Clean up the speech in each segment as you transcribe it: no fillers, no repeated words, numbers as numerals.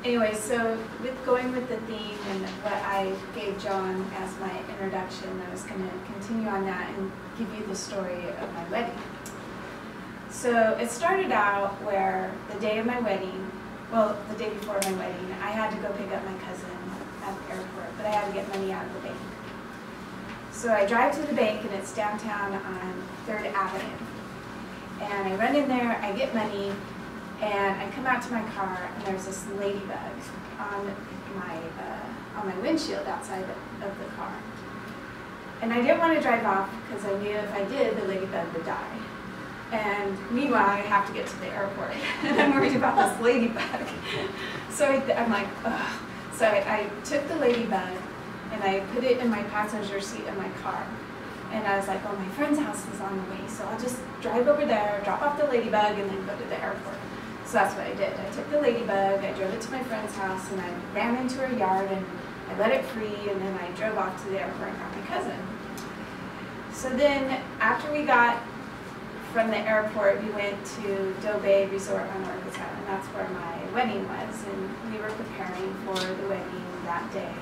Anyway, so going with the theme and what I gave John as my introduction, I was going to continue on that and give you the story of my wedding. So it started out where the day of my wedding, well, the day before my wedding, I had to go pick up my cousin at the airport, but I had to get money out of the bank. So I drive to the bank, and it's downtown on 3rd Avenue. And I run in there, I get money, and I come out to my car, and there's this ladybug on my windshield outside of the car. And I didn't want to drive off because I knew if I did, the ladybug would die. And meanwhile, I have to get to the airport, and I'm worried about this ladybug. So I'm like, ugh. So I took the ladybug, and I put it in my passenger seat of my car. And I was like, oh, my friend's house is on the way, so I'll just drive over there, drop off the ladybug, and then go to the airport. So that's what I did. I took the ladybug, I drove it to my friend's house, and I ran into her yard, and I let it free, and then I drove off to the airport and got my cousin. So then, after we got from the airport, we went to Doe Bay Resort on Orcas Island. That's where my wedding was, and we were preparing for the wedding that day,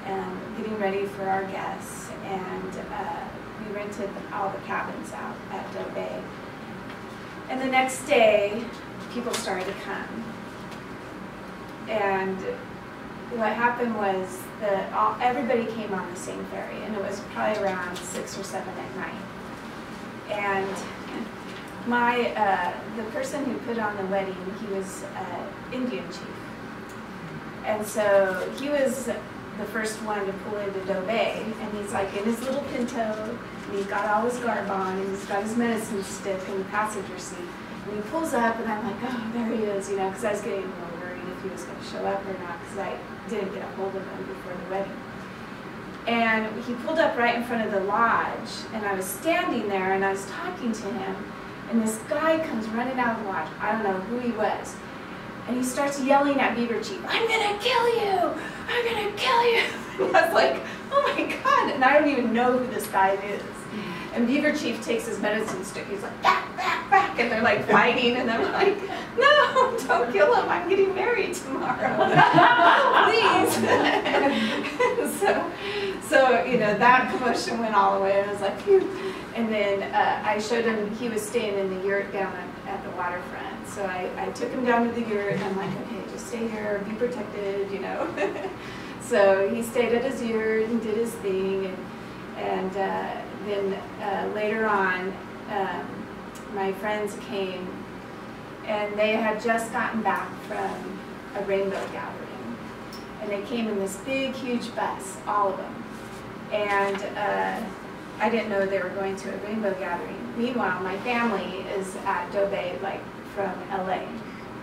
and getting ready for our guests, and we rented all the cabins out at Doe Bay. And the next day, people started to come. And what happened was that everybody came on the same ferry, and it was probably around 6 or 7 at night. And the person who put on the wedding, he was an Indian chief. And so he was the first one to pull into Doe Bay, and he's like in his little Pinto, and he's got all his garb on, and he's got his medicine stick in the passenger seat. And he pulls up, and I'm like, oh, there he is, you know, because I was getting a little worried if he was going to show up or not, because I didn't get a hold of him before the wedding. And he pulled up right in front of the lodge, and I was standing there, and I was talking to him, and this guy comes running out of the lodge. I don't know who he was. And he starts yelling at Beaver Chief, I'm going to kill you! I'm going to kill you! And I was like, oh my God, and I don't even know who this guy is. And Beaver Chief takes his medicine stick, he's like, back, back, back, and they're like fighting, and I'm like, no, don't kill him, I'm getting married tomorrow. Please. So, you know, that commotion went all the way, and I was like, phew. And then I showed him, he was staying in the yurt down at the waterfront. So I took him down to the yurt, and I'm like, okay, just stay here, be protected, you know. So he stayed at his yurt and did his thing, and then later on, my friends came, and they had just gotten back from a rainbow gathering. And they came in this big, huge bus, all of them. And I didn't know they were going to a rainbow gathering. Meanwhile, my family is at Doe Bay, like from LA,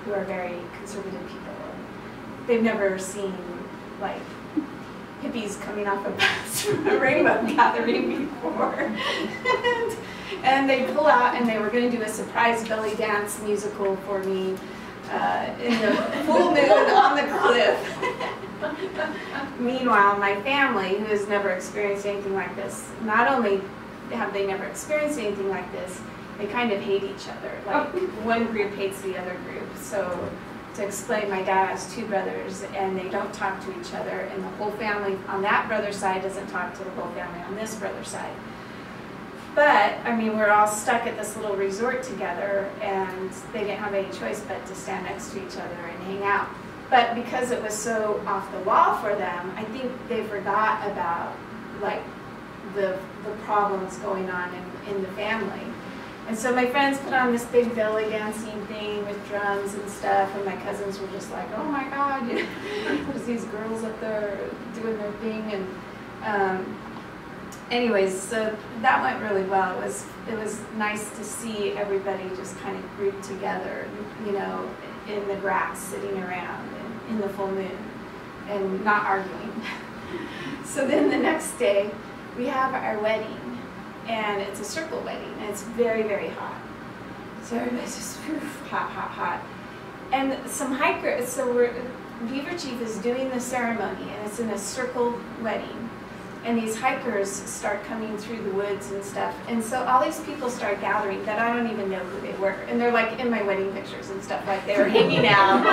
who are very conservative people. They've never seen like hippies coming off a bus from a rainbow gathering before. And they pull out, and they were going to do a surprise belly dance musical for me in the full moon on the cliff. Meanwhile, my family, who has never experienced anything like this, not only have they never experienced anything like this, they kind of hate each other. Like, one group hates the other group. So, to explain, my dad has 2 brothers, and they don't talk to each other, and the whole family on that brother's side doesn't talk to the whole family on this brother's side. But, I mean, we're all stuck at this little resort together, and they didn't have any choice but to stand next to each other and hang out. But because it was so off the wall for them, I think they forgot about, like, the problems going on in the family. And so my friends put on this big belly dancing thing with drums and stuff, and my cousins were just like, oh my God, you know, there's these girls up there doing their thing. And anyways, so that went really well. It was nice to see everybody just kind of grouped together, you know, in the grass, sitting around in the full moon, and not arguing. So then the next day, we have our wedding. And it's a circle wedding, and it's very, very hot. So everybody's just hot, hot, hot. And some hikers, so Beaver Chief is doing the ceremony, and it's in a circle wedding. and these hikers start coming through the woods and stuff. And so all these people start gathering that I don't even know who they were. And they're like in my wedding pictures and stuff, like they were hanging out.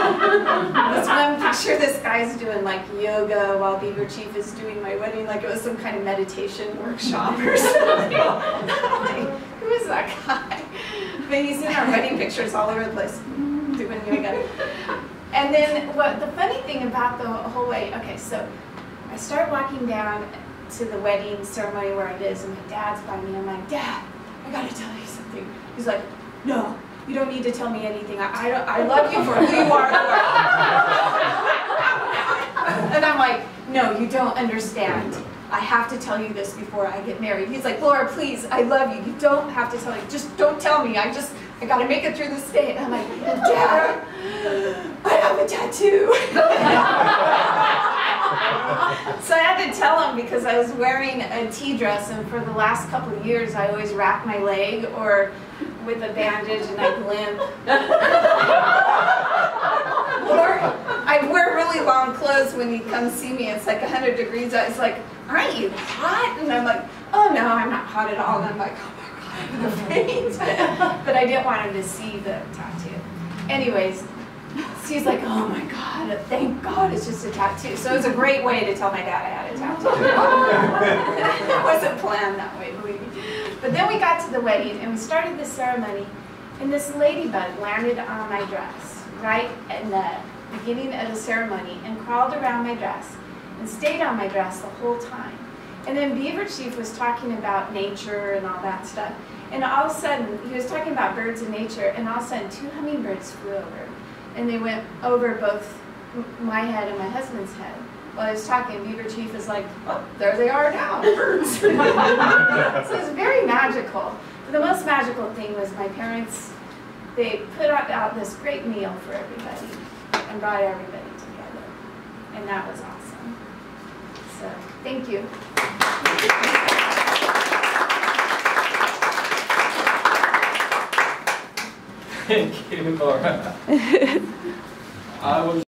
This one picture, this guy's doing like yoga while Beaver Chief is doing my wedding, like it was some kind of meditation workshop or something. Like, who is that guy? But he's in our wedding pictures all over the place, doing yoga. And then what the funny thing about the whole way, okay, so I start walking down to the wedding ceremony where it is, and my dad's by me. I'm like, Dad, I gotta tell you something. He's like, no, you don't need to tell me anything. I love you for who you are. And I'm like, no, you don't understand. I have to tell you this before I get married. He's like, Laura, please, I love you. You don't have to tell me. Just don't tell me. I gotta make it through this day. And I'm like, Dad, I have a tattoo. So I had to tell him because I was wearing a tea dress, and for the last couple of years I always wrap my leg or with a bandage and I limp. Or I wear really long clothes when he comes see me. It's like 100 degrees out. He's like, aren't you hot? And I'm like, oh no, I'm not hot at all. And I'm like, oh my God, I'm afraid. But I didn't want him to see the tattoo. Anyways, so he's like, oh my God, thank God it's just a tattoo. So it was a great way to tell my dad I had a tattoo. It wasn't planned that way, believe me. But then we got to the wedding and we started the ceremony, and this ladybug landed on my dress, right in the beginning of the ceremony, and crawled around my dress and stayed on my dress the whole time. And then Beaver Chief was talking about nature and all that stuff. And all of a sudden, he was talking about birds and nature, and all of a sudden 2 hummingbirds flew over. And they went over both my head and my husband's head. While I was talking, Beaver Chief is like, oh, there they are now, birds. So it's very magical. But the most magical thing was my parents, they put out this great meal for everybody and brought everybody together. And that was awesome. So, thank you. Thank you, Laura. I was